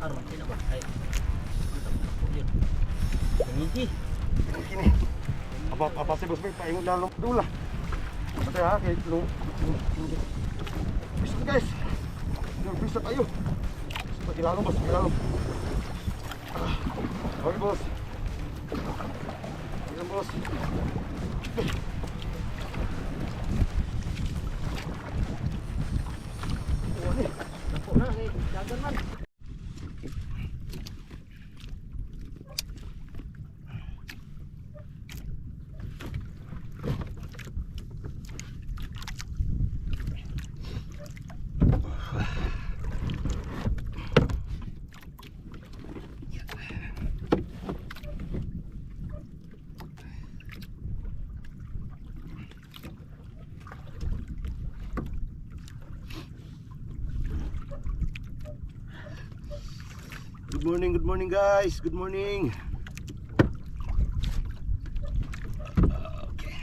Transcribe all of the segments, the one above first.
Aron sila ba? Ay. Yun. Ngiki. Kini. Apa si Bos Boy paingon dalam dula. Pati ha kay lu. Bisa guys. Bisa tayo. Seperti lalu Bos, lalu. Oke Bos. Iya Bos. Wah nih. Napok na kay dagan man. Good morning guys. Good morning. Okay.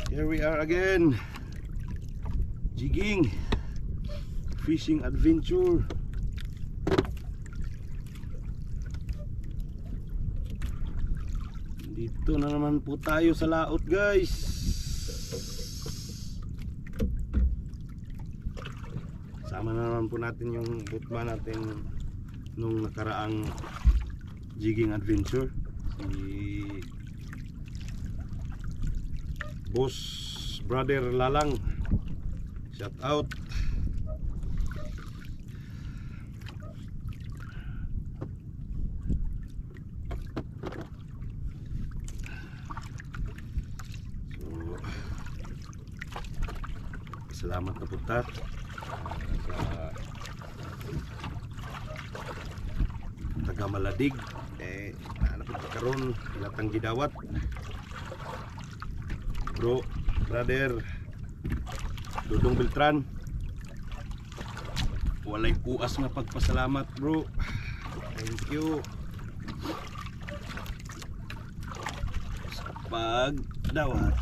Here we are again. Jigging. Fishing adventure. Dito na naman po tayo sa laot guys. Sama na naman po natin yung butman natin nung nakaraang jigging adventure, si Boss Brother Lalang. Shout out. Salamat na punta sa taga Maladig. Ano po karon ilatang gidawat bro, brother Dudong Beltran. Walay puas na pagpasalamat bro. Thank you sa pagdawat.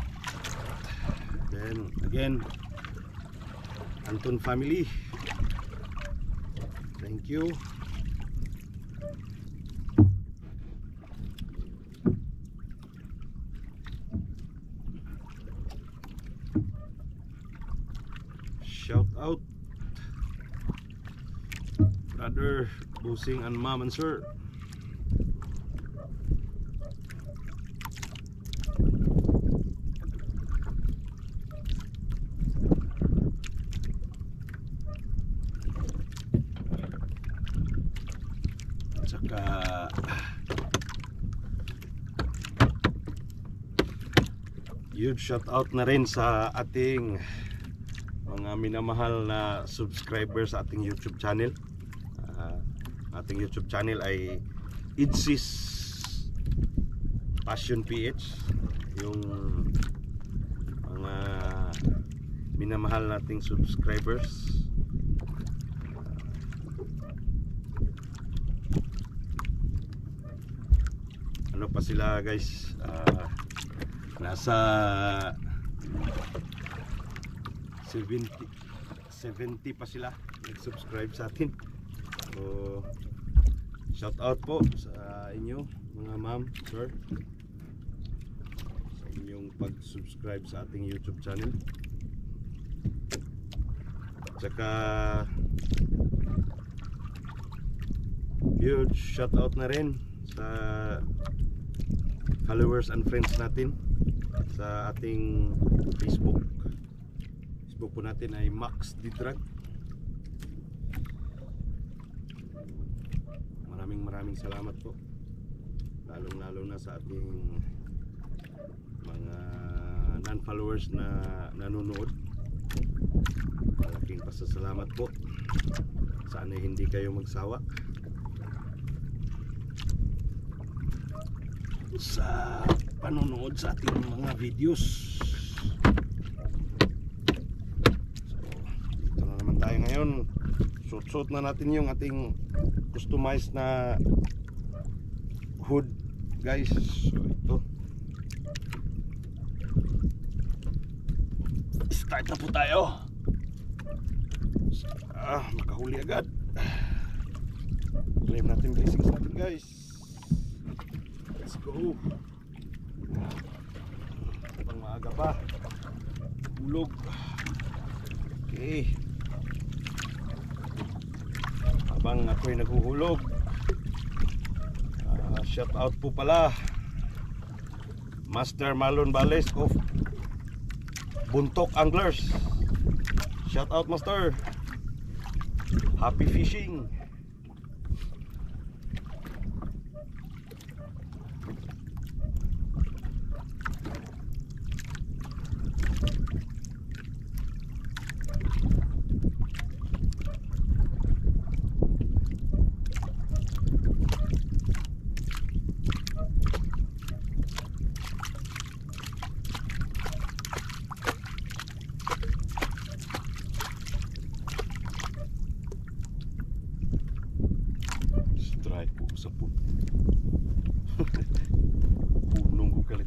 Then again, Anton family, thank you. Shout out brother Busing and mom and sir. Saka huge shout out na rin sa ating mga minamahal na subscribers sa ating YouTube channel. Ating YouTube channel ay Idsis Passion PH. Yung mga minamahal nating subscribers, ano pa sila guys, nasa 70 pa sila nag-subscribe sa atin. So shout out po sa inyo mga ma'am, sir, sa inyong pag-subscribe sa ating YouTube channel. Tsaka huge shout out na rin sa followers and friends natin sa ating Facebook po natin ay Max Didrag. Maraming salamat po, lalong na sa ating mga non-followers na nanonood. Malaking pasasalamat po. Sana hindi kayo magsawa sa panonood sa ating mga videos. So, dito na naman tayo ngayon. suot na natin yung ating customized na hood guys. So ito, start na po tayo. Makahuli agad. Claim natin blessings natin guys. Let's go. Pang maaga pa, hulog. Okay, habang ako'y naghuhulog, shout out po pala Master Marlon Bales of Buntok Anglers. Shout out Master, happy fishing. Strike po sa po. Nunggu kali.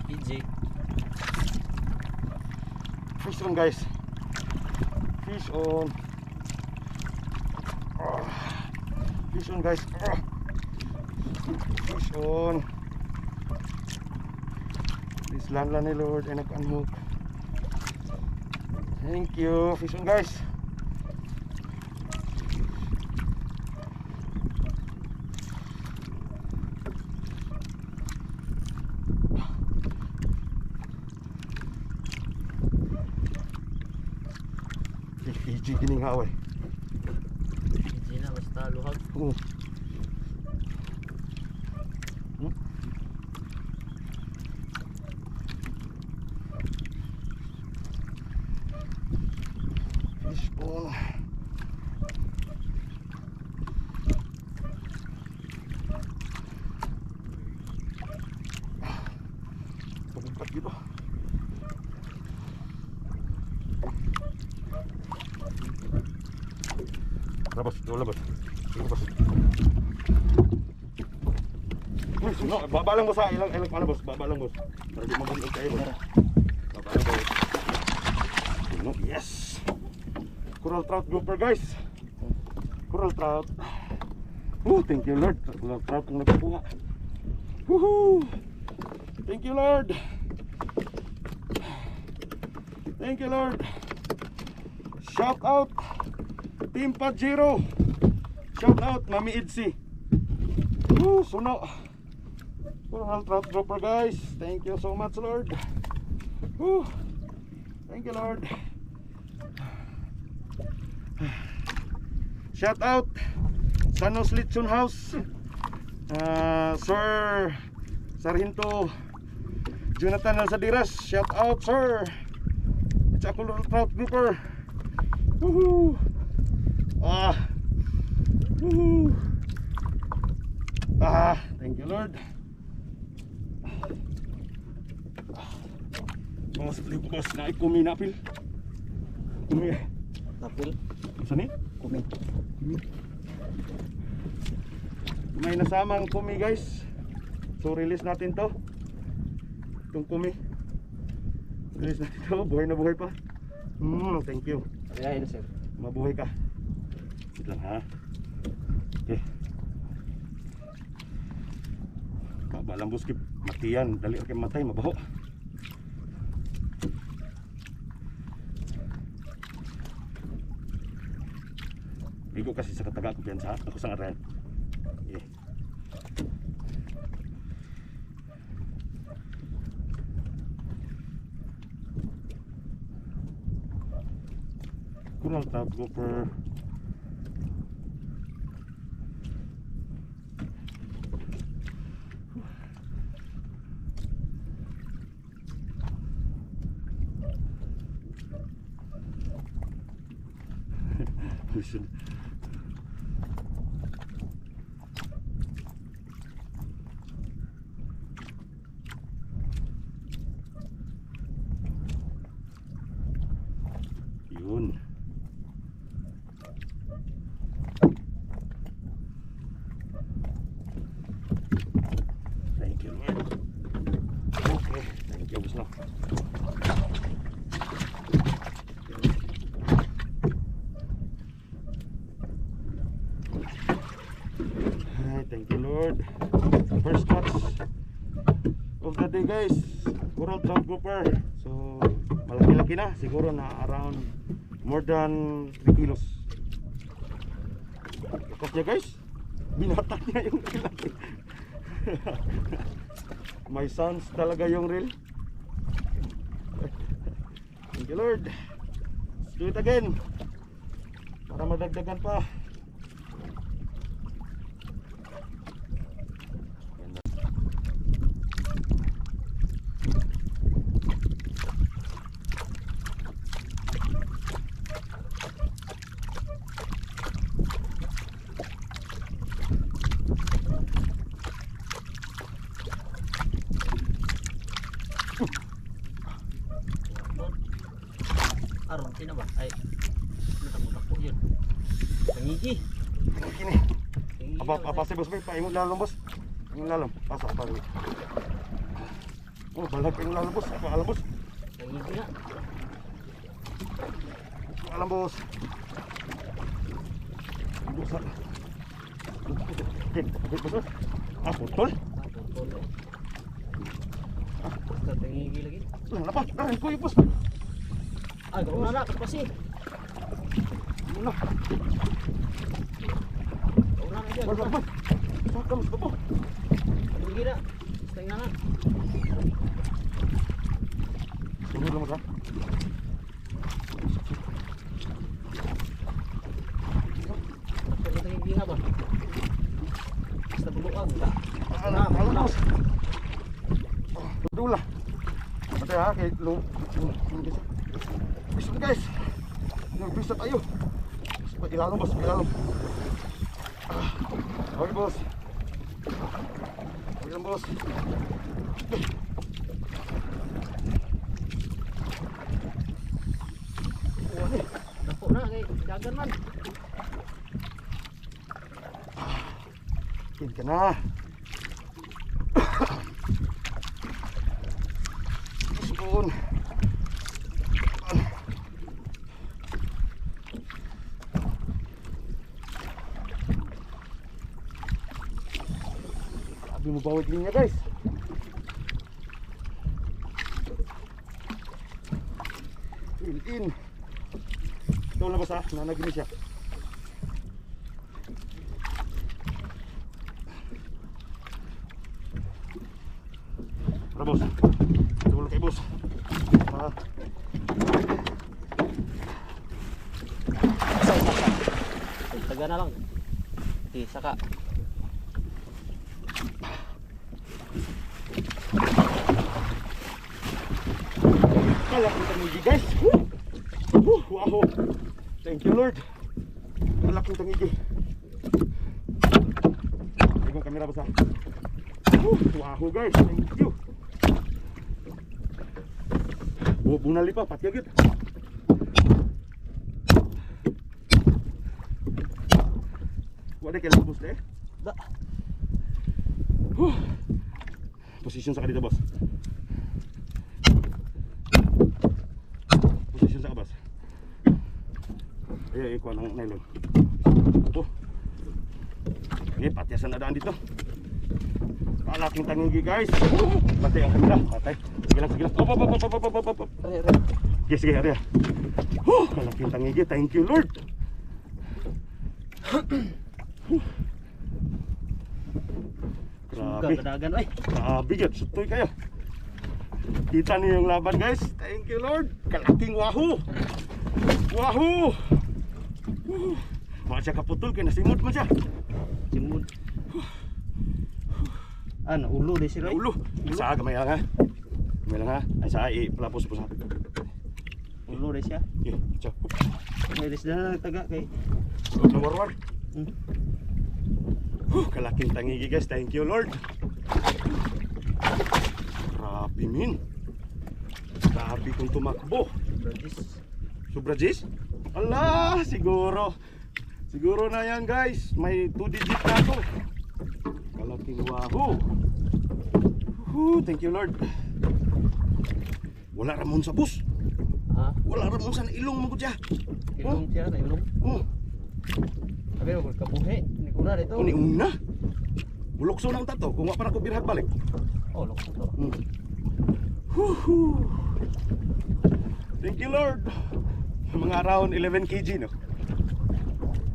PJ. Fish on guys. Fish on. Fish on guys. Fish on. Please land ni Lord and unhook. Thank you. Fish on guys. Fiji gining haway. PJ na basta luhag. Fish on. Pagkat gitu. Labas, labas. Labas. No, babalang mo sa ilang ano boss, babalang boss. Para di mabunog kayo boss. Babalang boss. No, yes. Coral trout grouper guys. Coral trout. Thank you Lord. Coral trout ang nagkuha. Woohoo! Thank you Lord. Thank you Lord. Shout out Team Pajero. Shout out Mami Idsi. Suno. Coral trout dropper guys. Thank you so much Lord. Thank you Lord. Shout out Sanos Litson House. Sir Sarhinto Jonathan Alsadiras. Shout out sir. It's a coral trout grouper. Woohoo! Woohoo! Thank you Lord. Mga sa boss na ikumi napil. Kumi. Napil. Saan eh? Kumi. May nasamang kumi guys. So release natin to. Itong kumi. Release natin to. Buhay na buhay pa. Thank you. Ayan sir. Mabuhay ka. Wait lang ha. Okay. Babalang buskip. Matiyan. Dali okay matay. Mabaho. Bigo kasi sa kataga ko piyansa. Ako sa ngaran. Okay. Coral trout grouper. Listen. Yun. Thank you, man. Okay, thank you, Busno. Ay, thank you, Lord. First catch of the day, guys. Coral trout grouper. So, malaki-laki na. Siguro na around more than 3 kilos. Lakas niya, guys. Binatak niya yung laki. May sounds talaga yung reel. Thank you, Lord. Let's do it again. Para madagdagan pa. Aron, sino ba? Ay, natakot yun. Pangigi. Kini. Apa sih bos, paimong lalom bos. Paimong lalom. Pasok pa. Oh, balag paimong lalom bos. Apa alam bos? Pangigi na. Alam bos. Bos. Bos. Ah, putol. Putol. Basta pangigi lagi. Lah, apa? Ah, ko bos. Ay, gawin na na, kasi. Ano? Gawin na na dyan. Bos. Sakam bos po. Pangigi na. Basta nga na. Sunod lang mo sa. Basta pangigi nga ba? Basta buluan. Alam bos. Dula. Pati ha, kay lo. Bisa guys. Bisa tayo. Ilalom bos, ilalom. Okay bos. Ilalom bos. Dako na, kay dagan man. Kin ka na. Spoon. Sabi mo bawag linya guys. In. Ito na ba sa nanagini siya. Tara boss. Tulog kay boss. Ah. Taga na lang. Di, saka. Malaki tangigi guys. Wow. Thank you Lord. Malaki tangigi. Ibang kamera ba sa? Wow guys. Thank you. Oh, bunali pa patyagit. Wala kailan boss eh. Da. Position sa dito boss. Position sa boss. Ay, ikuha ng nylon. Ito. Okay, patyasan na daan dito. Malaking tangigi guys. Patay ang kamera. Patay. Sige lang, sige lang. Op. Sige, sige, ari. Malaking tangigi. Thank you Lord. Grabe. Gagadagan ay. Grabe yan. Sutoy kayo. Kita niyo yung laban guys. Thank you Lord. Kalaking wahoo. Wahoo! Mga siya kaputol kay nasimot man siya. Simod. Ano, ulo di sila. Ulo. Isa gamay lang ha. Gamay lang ha. Ay sa ipalapos po sa. Ulo di siya. Okay, ciao. May isda na nagtaga kay. Nomor 1. Hmm. Kalaking tangigi guys. Thank you Lord. Grabe min. Grabe kong tumakbo. Bradis. Sobra Jis? Allah, siguro. Siguro na yan guys. May 2 digit na to. Kalaking wahoo. Thank you Lord. Wala ramon sa bus. Ha? Wala ramon sa ilong mo siya. Ilong siya na ilong. Oh, Sabi mo kabuhi. Ni kuna dito. kuni una. Bulokso na ang tato. Kung wala pa na ko birhag balik. Oh, loko to. Thank you Lord. Mga around 11 kg no.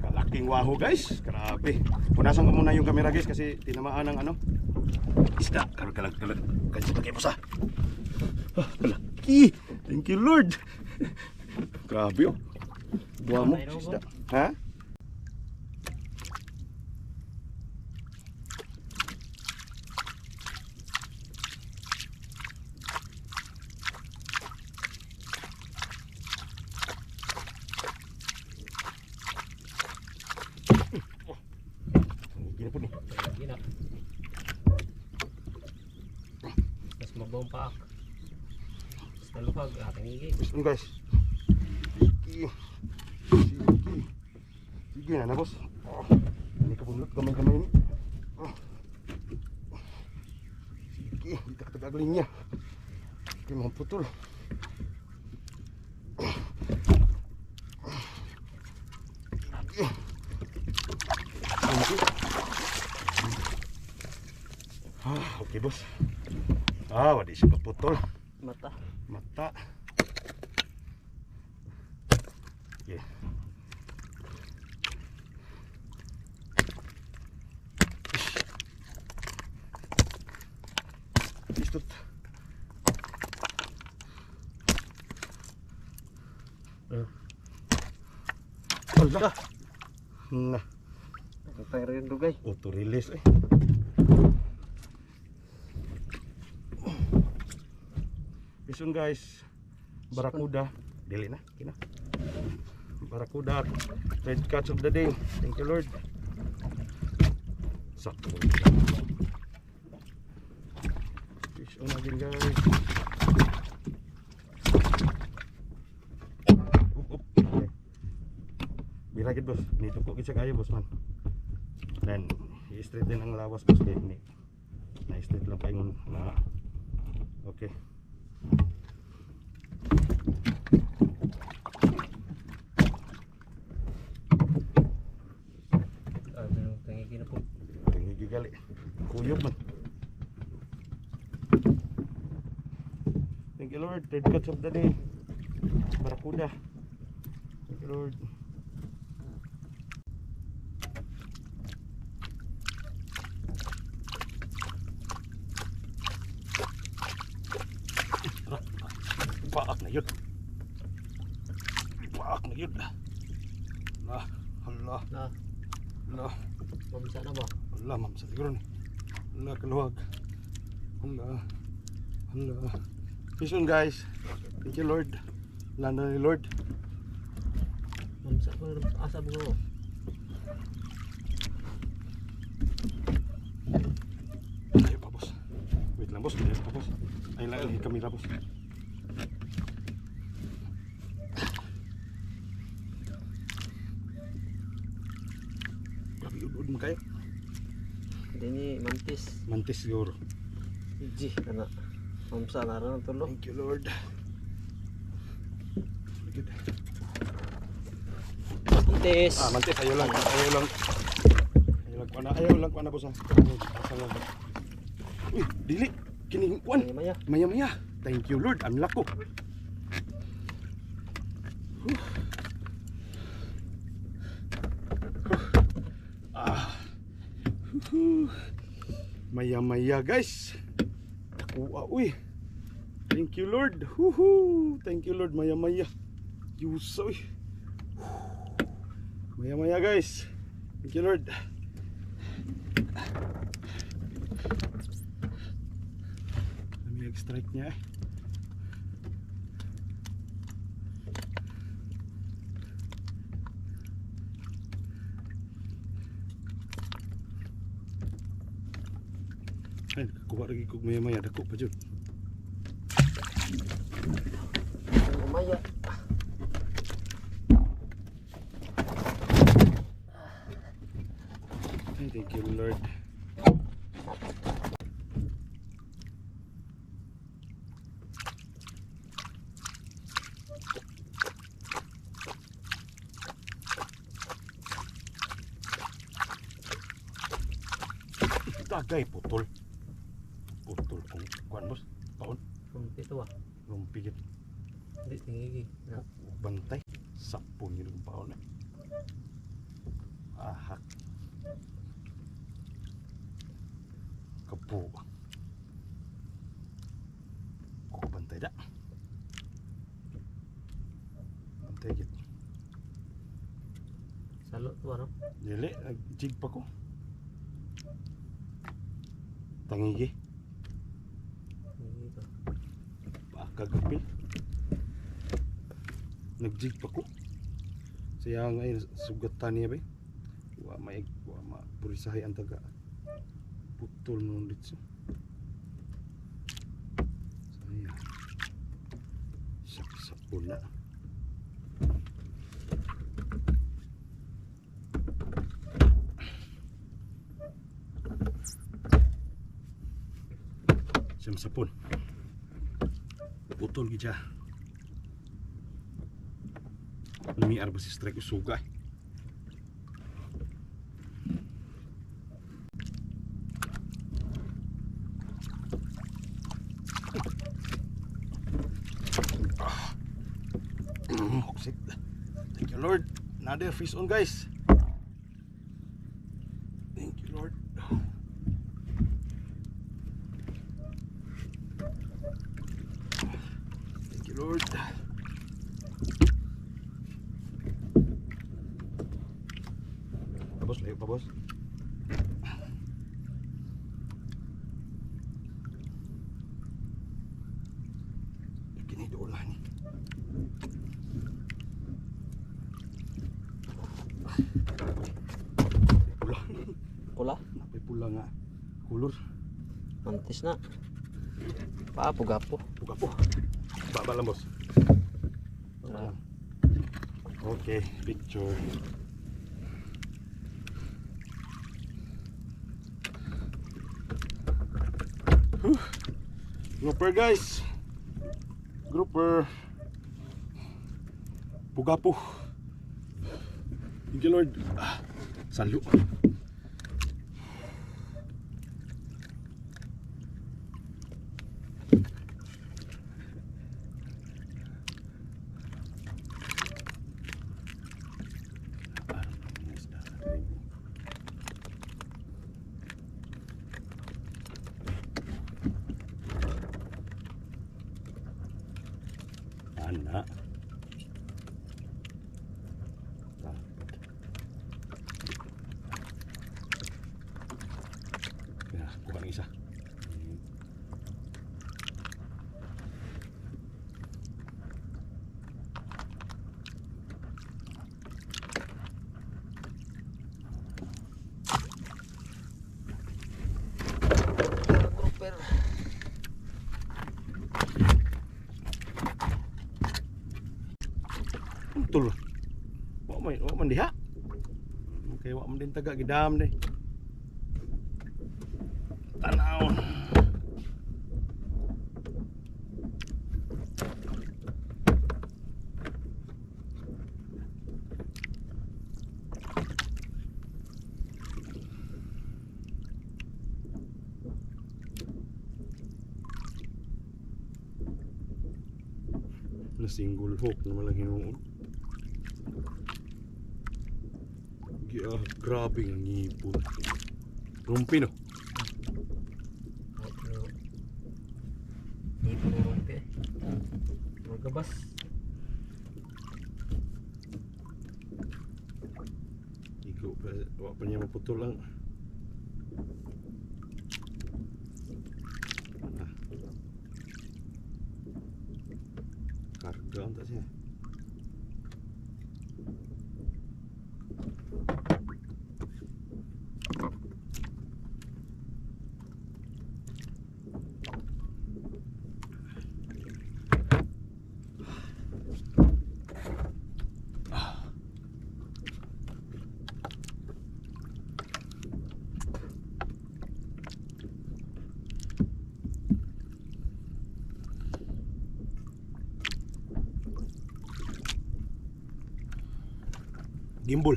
Kalaking wahoo guys. Grabe. Punasan ko muna yung camera guys kasi tinamaan ng ano. Isda. Kalag. Kasi pagay mo sa. Kalaki. Thank you Lord. Grabe oh. Buha mo. Isda. Ha? Gina po ni. Gina. Mas mabawang paak. Mas naluhag. Ating higi. Listen guys. Sige na boss. Ini kabunot gamay-gamay ni. Sige, itak-tak linya. Oke, mau putol. Oke bos. Wadi siya kaputol. Mata. Mata. Oke. Istut. Allah. Nah, Tayo rin dugay. auto release eh. Bisun guys, barakuda, dili na, kina. Barakuda, red catch of the day. Thank you Lord. Sakto. Fish on again guys. Okay. Bilagid boss, nito ko kitsa kayo boss man. Then, i-straight din ang lawas boss kay ni. Na-straight lang pa yung na. Okay. Tangigi na po. Tinggi gali. Kuyog man. Thank you Lord. Third catch of the day. Barakuda. Thank you Lord. Paak na yun. Paak na yun. Allah. Allah. Na, Allah. mabisa na ba? Allah, ma'am, sa siguro ni. Allah, kaluwag. Allah. Allah. Peace on guys. Thank you Lord. Landa ni Lord. Mabisa ko na asa mo. Ayaw pa boss. Wait lang boss. Ayaw pa boss. Ayun lang yung kamera boss. Grabe udod mo kayo. Hindi ni mantis. Mantis siguro. Iji, kana. Mamsa na rin ang tulo. Thank you Lord. Good. Mantis. Mantis, ayaw lang. Ayaw lang. Ayaw lang kuana boss. Asa lang. Uy, dili. Kining kuan. Maya. Maya-maya. Thank you Lord. Unlock ko. Maya-maya guys. Nakuha uy. Thank you Lord. Thank you Lord. Maya-maya. Yusa uy. Maya maya guys. Thank you Lord. Kami strike niya eh. Ay, kuha lagi kog maya maya dako pa jud. Umaya. Ay, thank you Lord. Tagay putol. Putol kung kuan boss. Paon. Rumpi to ah. Rumpi gid. Hindi tingigi. Na. Bantay. Sapon yun ang paon eh. Ahak. Kapo. Ko bantay da. Bantay gid. Salo to ano? Dili, nag-jig pa ko. Tangigi. Tingigi to. Pakagapil. Nag-jig pa ko. Saya ngayon sugatan niya ba? Wa mapurisahay ang taga. Putol nung litso. Saya. Sapon na. Siyang sapon. Putol gid siya. Lumiar ba si strike usuga? Hoksit. Thank you Lord. Another fish on guys. Thank you Lord. Thank you Lord. Tapos layo pa boss. Kini doon ni. Pula. Pula. Napay pula nga. Kulor. Mantis na. Paapo-gapo. Buka po. Baba lang boss. Ah. Okay, picture. Grouper guys. Grouper. Pugapo. Thank you Lord. Salo. Anak. Ya, kuha ng isa. Grouper. Betul. Wa man diha. Okay, wa man din taga gidam deh. Tanawon. Na single hook naman lang hinuon. Grabe ang ngipon. Rumpi no? Hindi po rumpi. Magabas. Gawa pa niya maputol lang. Ah. Karga ang siya. Gimbal.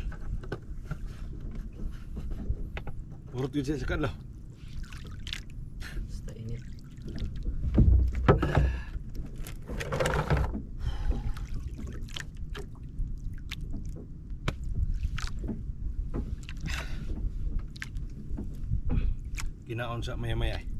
Purot yun siya sa kanlaw. Basta init. Kinaon sa maya-maya.